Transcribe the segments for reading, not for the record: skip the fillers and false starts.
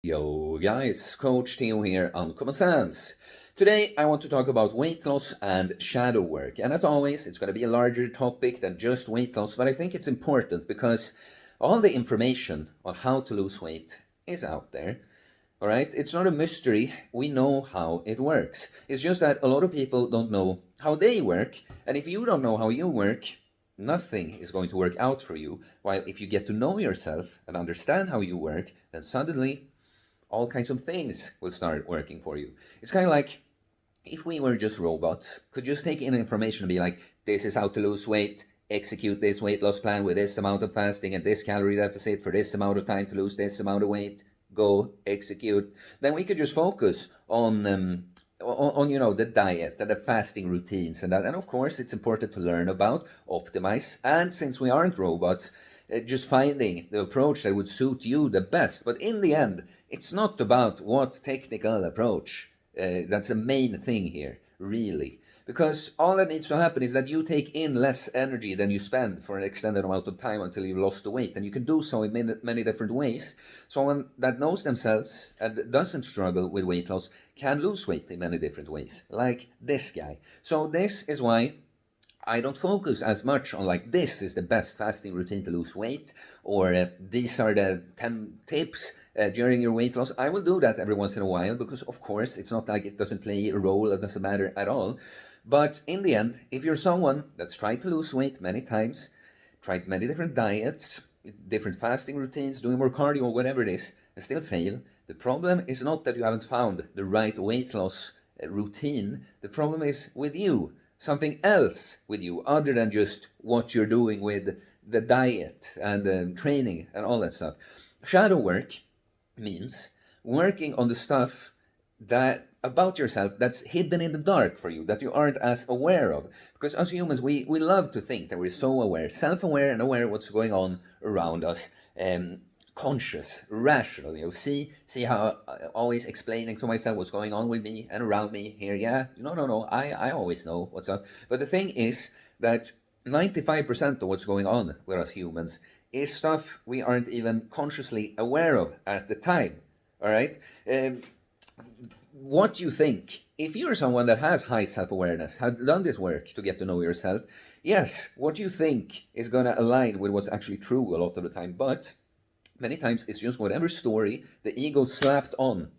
Yo guys, Coach Theo here on Common Sense. Today I want to talk about weight loss and shadow work. And as always, it's going to be a larger topic than just weight loss, but I think it's important because all the information on how to lose weight is out there. All right, it's not a mystery. We know how it works. It's just that a lot of people don't know how they work. And if you don't know how you work, nothing is going to work out for you. While if you get to know yourself and understand how you work, then suddenly all kinds of things will start working for you. It's kind of like if we were just robots, could just take in information and be like, this is how to lose weight, execute this weight loss plan with this amount of fasting and this calorie deficit for this amount of time to lose this amount of weight, go execute. Then we could just focus on the diet and the fasting routines and that. And of course, it's important to learn about, optimize. And since we aren't robots, just finding the approach that would suit you the best. But in the end, it's not about what technical approach. That's the main thing here, really. Because all that needs to happen is that you take in less energy than you spend for an extended amount of time until you've lost the weight. And you can do so in many different ways. Someone that knows themselves and doesn't struggle with weight loss can lose weight in many different ways, like this guy. So this is why I don't focus as much on like this is the best fasting routine to lose weight, or these are the 10 tips during your weight loss. I will do that every once in a while because, of course, it's not like it doesn't play a role, it doesn't matter at all. But in the end, if you're someone that's tried to lose weight many times, tried many different diets, different fasting routines, doing more cardio, whatever it is, and still fail, the problem is not that you haven't found the right weight loss routine. The problem is with you. Something else with you other than just what you're doing with the diet and training and all that stuff. Shadow work means working on the stuff that about yourself that's hidden in the dark for you, that you aren't as aware of. Because as humans, we love to think that we're so aware, self-aware and aware of what's going on around us. Conscious, rational, see how always explaining to myself what's going on with me and around me here. Yeah, no, I always know what's up. But the thing is that 95% of what's going on with us humans is stuff we aren't even consciously aware of at the time. All right. What you think, if you're someone that has high self-awareness, has done this work to get to know yourself, yes, what you think is going to align with what's actually true a lot of the time. But many times it's just whatever story the ego slapped on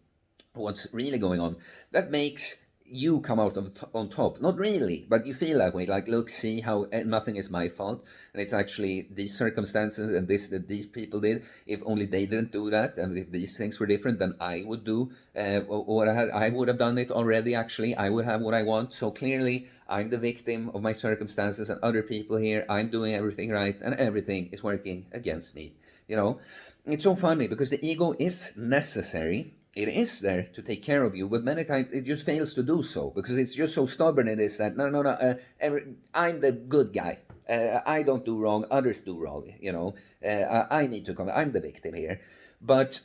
what's really going on that makes you come out on top. Not really, but you feel that way. Like, look, see how nothing is my fault, and it's actually these circumstances and this that these people did. If only they didn't do that, and if these things were different, then I would do what I would have done it already. Actually, I would have what I want. So clearly, I'm the victim of my circumstances and other people here. I'm doing everything right, and everything is working against me. It's so funny because the ego is necessary. It is there to take care of you, but many times it just fails to do so because it's just so stubborn. It is that no, I'm the good guy. I don't do wrong. Others do wrong. I need to come. I'm the victim here. But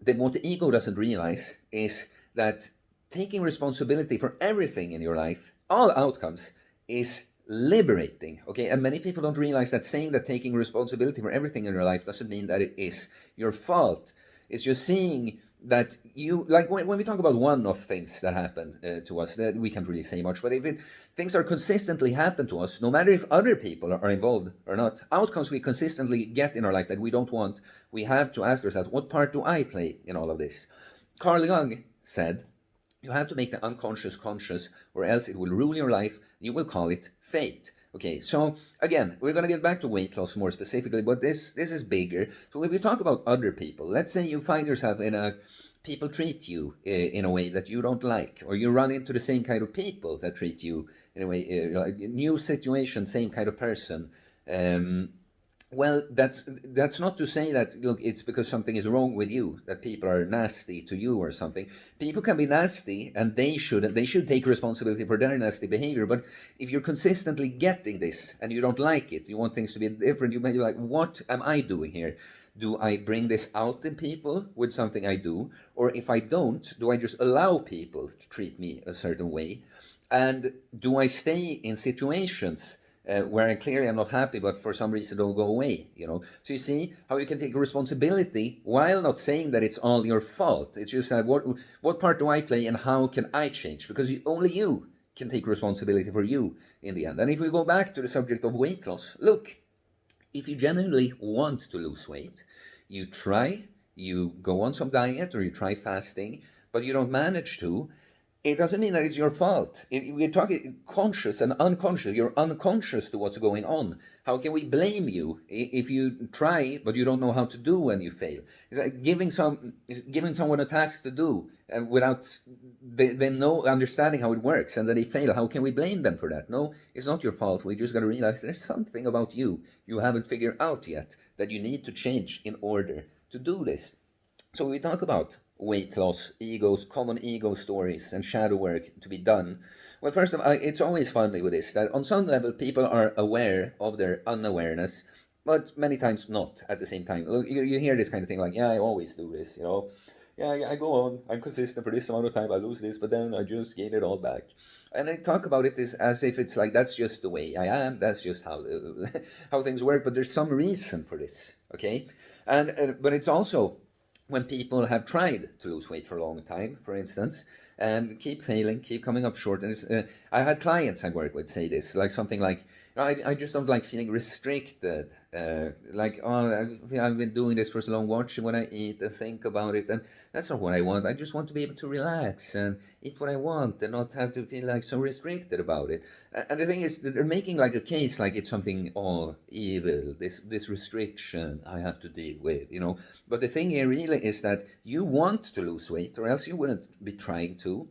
what the ego doesn't realize is that taking responsibility for everything in your life, all outcomes, is liberating. Okay, and many people don't realize that saying that taking responsibility for everything in your life doesn't mean that it is your fault. It's just seeing that you, like when we talk about one-off things that happen to us, that we can't really say much, but if things are consistently happen to us, no matter if other people are involved or not, outcomes we consistently get in our life that we don't want, we have to ask ourselves, what part do I play in all of this? Carl Jung said, you have to make the unconscious conscious, or else it will rule your life. You will call it fate. Okay, so again, we're going to get back to weight loss more specifically, but this is bigger. So if we talk about other people, let's say you find yourself people treat you in a way that you don't like, or you run into the same kind of people that treat you in a way, like new situation, same kind of person. Well, that's not to say that, look, it's because something is wrong with you, that people are nasty to you or something. People can be nasty, and they should take responsibility for their nasty behavior. But if you're consistently getting this and you don't like it, you want things to be different, you may be like, what am I doing here? Do I bring this out in people with something I do? Or if I don't, do I just allow people to treat me a certain way? And do I stay in situations where I clearly am not happy, but for some reason don't go away, you know. So you see how you can take responsibility while not saying that it's all your fault. It's just that what part do I play and how can I change? Because only you can take responsibility for you in the end. And if we go back to the subject of weight loss, look, if you genuinely want to lose weight, you try, you go on some diet or you try fasting, but you don't manage to, it doesn't mean that it's your fault. We're talking conscious and unconscious. You're unconscious to what's going on. How can we blame you if you try but you don't know how to do when you fail? It's like giving someone a task to do without them no understanding how it works, and then they fail. How can we blame them for that? No, it's not your fault. We just got to realize there's something about you haven't figured out yet that you need to change in order to do this. So we talk about weight loss, egos, common ego stories, and shadow work to be done. Well, first of all, it's always funny with this that on some level people are aware of their unawareness, but many times not at the same time. Look, you hear this kind of thing like, yeah, I always do this, you know. Yeah, I go on, I'm consistent for this amount of time, I lose this, but then I just gain it all back. And I talk about it as if it's like, that's just the way I am, that's just how how things work, but there's some reason for this, okay? And but it's also when people have tried to lose weight for a long time, for instance, and keep failing, keep coming up short. And I had clients I work with say this, like something like, I just don't like feeling restricted. Like, oh, I've been doing this for so long, watching what I eat and think about it. And that's not what I want. I just want to be able to relax and eat what I want and not have to feel like so restricted about it. And the thing is, they're making like a case like it's something, oh, evil, this restriction I have to deal with, you know. But the thing here really is that you want to lose weight, or else you wouldn't be trying to.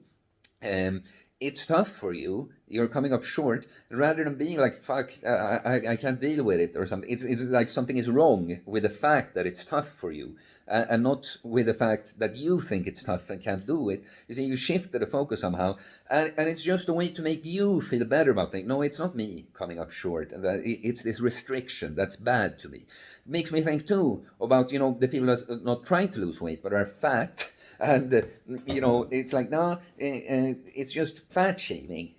Um, it's tough for you. You're coming up short. Rather than being like, "Fuck, I can't deal with it" or something. It's like something is wrong with the fact that it's tough for you, and not with the fact that you think it's tough and can't do it. You see, you shifted the focus somehow, and it's just a way to make you feel better about things. No, it's not me coming up short, and that it's this restriction that's bad to me. It makes me think too about the people that's not trying to lose weight but are fat. And it's like, no, it's just fat shaming.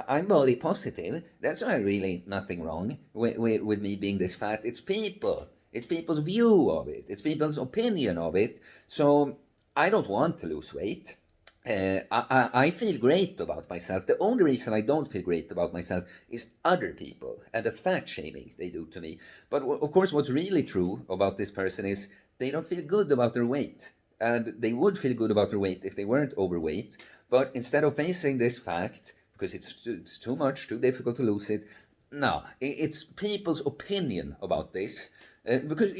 I'm body positive. That's why really nothing wrong with me being this fat. It's people's view of it, it's people's opinion of it. So I don't want to lose weight. I feel great about myself. The only reason I don't feel great about myself is other people and the fat shaming they do to me. But of course, what's really true about this person is they don't feel good about their weight. And they would feel good about their weight if they weren't overweight. But instead of facing this fact, because it's too much, too difficult to lose it, no, it's people's opinion about this. Because,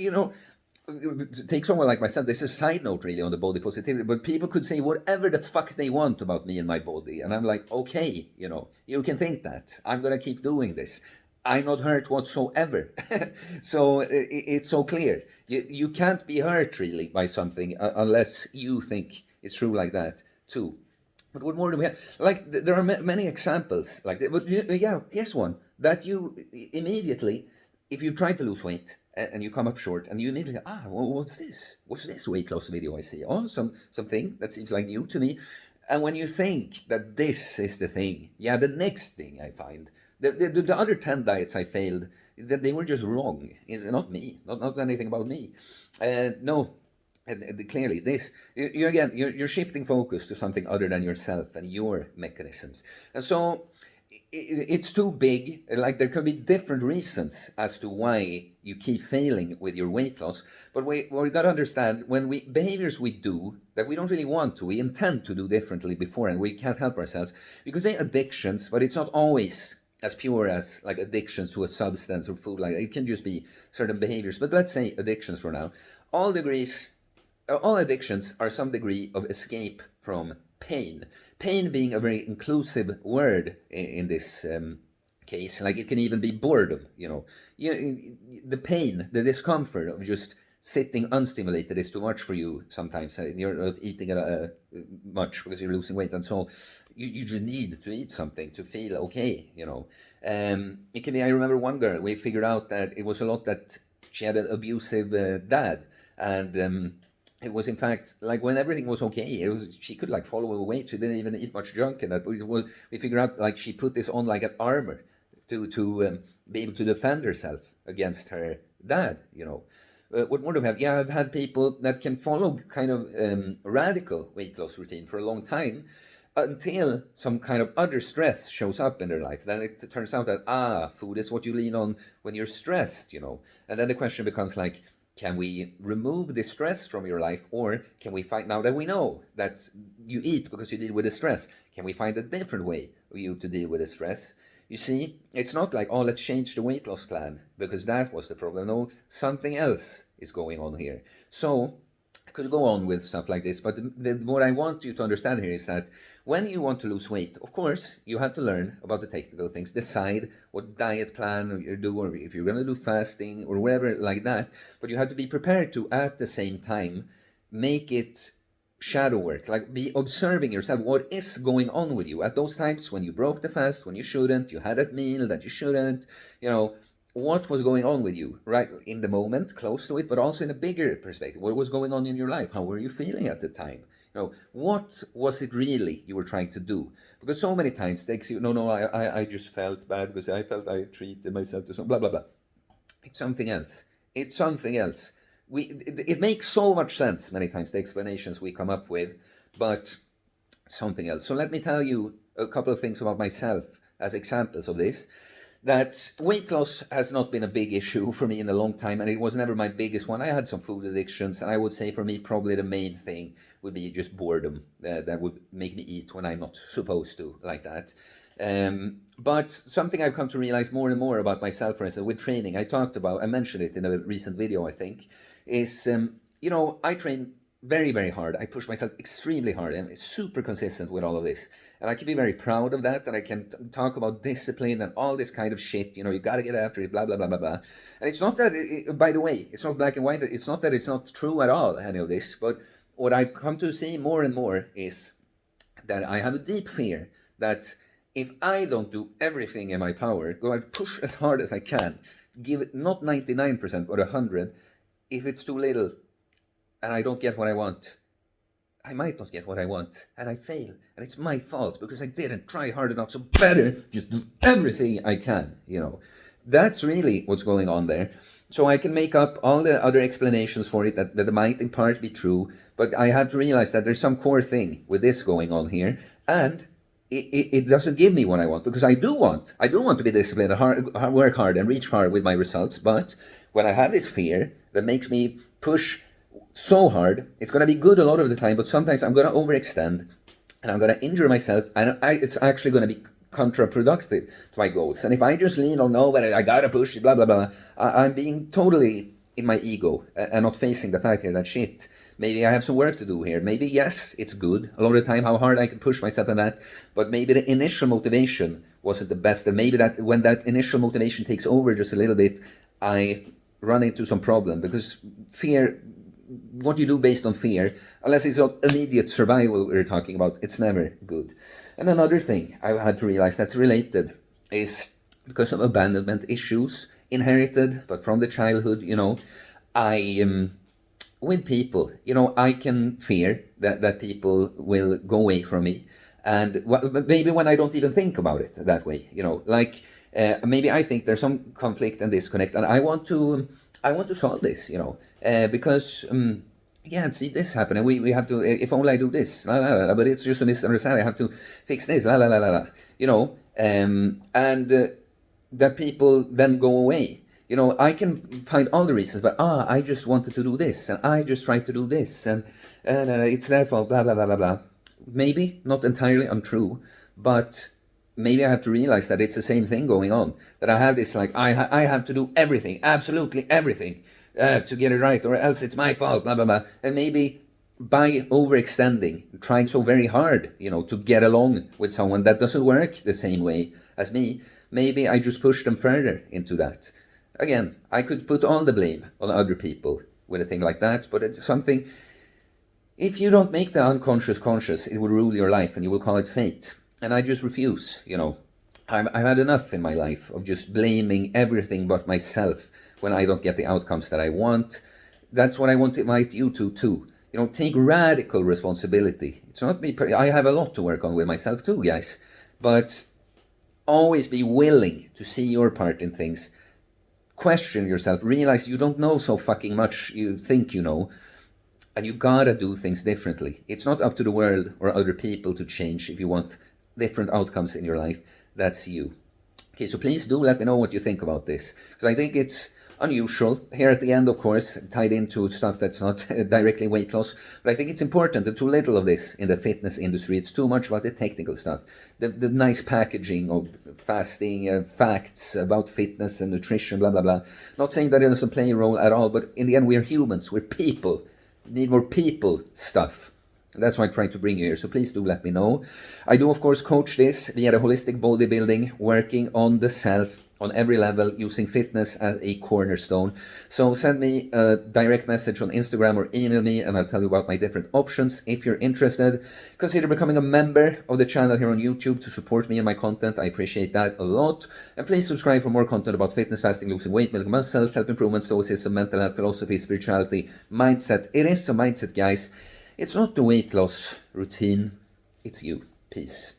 take someone like myself, this is a side note really on the body positivity, but people could say whatever the fuck they want about me and my body. And I'm like, okay, you can think that. I'm going to keep doing this. I'm not hurt whatsoever. So it's so clear. You can't be hurt really by something unless you think it's true like that too. But what more do we have? Like, there are many examples like that. But yeah, here's one that you immediately, if you try to lose weight and you come up short, and you immediately, well, what's this? What's this weight loss video I see? Oh, something that seems like new to me. And when you think that this is the thing, yeah, the next thing I find, the other 10 diets I failed, that they were just wrong. It's not me, not anything about me. No, clearly this, you're shifting focus to something other than yourself and your mechanisms. And so it's too big. Like, there could be different reasons as to why you keep failing with your weight loss. But we got to understand, when behaviors we do that we don't really want to, we intend to do differently before, and we can't help ourselves. You could say addictions, but it's not always as pure as like addictions to a substance or food. Like, it can just be certain behaviors. But let's say addictions for now. All addictions are some degree of escape from pain. Pain being a very inclusive word in this case. Like, it can even be boredom. The pain, the discomfort of just sitting unstimulated is too much for you sometimes. You're not eating much because you're losing weight, and so you just need to eat something to feel okay. It can be. I remember one girl. We figured out that it was a lot that she had an abusive dad, and it was, in fact, like, when everything was okay, she could like follow her weight. She didn't even eat much junk, and that we figured out like she put this on like an armor to be able to defend herself against her dad. What more do we have? Yeah, I've had people that can follow kind of radical weight loss routine for a long time until some kind of other stress shows up in their life. Then it turns out that, food is what you lean on when you're stressed. And then the question becomes like, can we remove the stress from your life, or can we find, now that we know that you eat because you deal with the stress, can we find a different way for you to deal with the stress? You see, it's not like, oh, let's change the weight loss plan because that was the problem. No, something else is going on here. So I could go on with stuff like this, but what I want you to understand here is that when you want to lose weight, of course, you have to learn about the technical things, decide what diet plan you do, or if you're going to do fasting or whatever like that. But you have to be prepared to, at the same time, make it shadow work, like be observing yourself, what is going on with you at those times when you broke the fast, when you shouldn't, you had that meal that you shouldn't, what was going on with you right in the moment, close to it, but also in a bigger perspective. What was going on in your life? How were you feeling at the time? What was it really you were trying to do? Because so many times they say, no, I just felt bad because I felt I treated myself to some blah blah blah. It's something else. It's something else. It makes so much sense many times, the explanations we come up with, but something else. So let me tell you a couple of things about myself as examples of this. That weight loss has not been a big issue for me in a long time, and it was never my biggest one. I had some food addictions, and I would say for me probably the main thing would be just boredom that would make me eat when I'm not supposed to, like that. But something I've come to realize more and more about myself, for instance, with training, I mentioned it in a recent video, I think, is, I train very, very hard. I push myself extremely hard and super consistent with all of this. And I can be very proud of that, and I can talk about discipline and all this kind of shit. You got to get after it, blah, blah, blah, blah, blah. And it's not that, by the way, it's not black and white. It's not that it's not true at all, any of this. But what I've come to see more and more is that I have a deep fear that if I don't do everything in my power, go and push as hard as I can, give it not 99%, but 100, if it's too little and I don't get what I want, I might not get what I want, and I fail, and it's my fault because I didn't try hard enough. So better just do everything I can. That's really what's going on there. So I can make up all the other explanations for it that might in part be true, but I had to realize that there's some core thing with this going on here, and it doesn't give me what I want, because I do want to be disciplined and work hard and reach far with my results. But when I have this fear that makes me push so hard, it's going to be good a lot of the time, but sometimes I'm going to overextend and I'm going to injure myself, and it's actually going to be counterproductive to my goals. And if I just lean on, no, but I got to push it, blah, blah, blah, I'm being totally in my ego and not facing the fact here that shit, maybe I have some work to do here. Maybe, yes, it's good a lot of the time how hard I can push myself in that, but maybe the initial motivation wasn't the best, and maybe that when that initial motivation takes over just a little bit, I run into some problem, because fear, what you do based on fear, unless it's not immediate survival we're talking about, it's never good. And another thing I had to realize that's related is because of abandonment issues, inherited, but from the childhood, I am with people, I can fear that people will go away from me. And maybe when I don't even think about it that way, maybe I think there's some conflict and disconnect, and I want to solve this, because see this happen, and we have to, if only I do this, la, la, la, but it's just a misunderstanding, I have to fix this, la la la la la, and that people then go away. I can find all the reasons, but I just wanted to do this, and I just tried to do this, and it's their fault, blah blah blah blah blah. Maybe not entirely untrue, but maybe I have to realize that it's the same thing going on. That I have this, like, I have to do everything, absolutely everything, to get it right, or else it's my fault, blah, blah, blah. And maybe by overextending, trying so very hard, to get along with someone that doesn't work the same way as me, maybe I just push them further into that. Again, I could put all the blame on other people with a thing like that, but it's something, if you don't make the unconscious conscious, it will rule your life and you will call it fate. And I just refuse, I've had enough in my life of just blaming everything but myself when I don't get the outcomes that I want. That's what I want to invite you to too. Take radical responsibility. It's not me. I have a lot to work on with myself too, guys. But Always be willing to see your part in things. Question yourself. Realize you don't know so fucking much you think you know. And you gotta do things differently. It's not up to the world or other people to change if you want different outcomes in your life. That's you. Okay, so please do let me know what you think about this, because I think it's unusual. Here at the end, of course, tied into stuff that's not directly weight loss, but I think it's important. There's too little of this in the fitness industry. It's too much about the technical stuff, the nice packaging of fasting, facts about fitness and nutrition, blah, blah, blah. Not saying that it doesn't play a role at all, but in the end, we're humans, we're people. We need more people stuff. That's why I try to bring you here, so please do let me know. I do, of course, coach this via the holistic bodybuilding, working on the self on every level, using fitness as a cornerstone. So send me a direct message on Instagram or email me, and I'll tell you about my different options. If you're interested, consider becoming a member of the channel here on YouTube to support me and my content. I appreciate that a lot. And please subscribe for more content about fitness, fasting, losing weight, building muscle, self-improvement, stoicism, mental health, philosophy, spirituality, mindset. It is a mindset, guys. It's not the weight loss routine, it's you. Peace.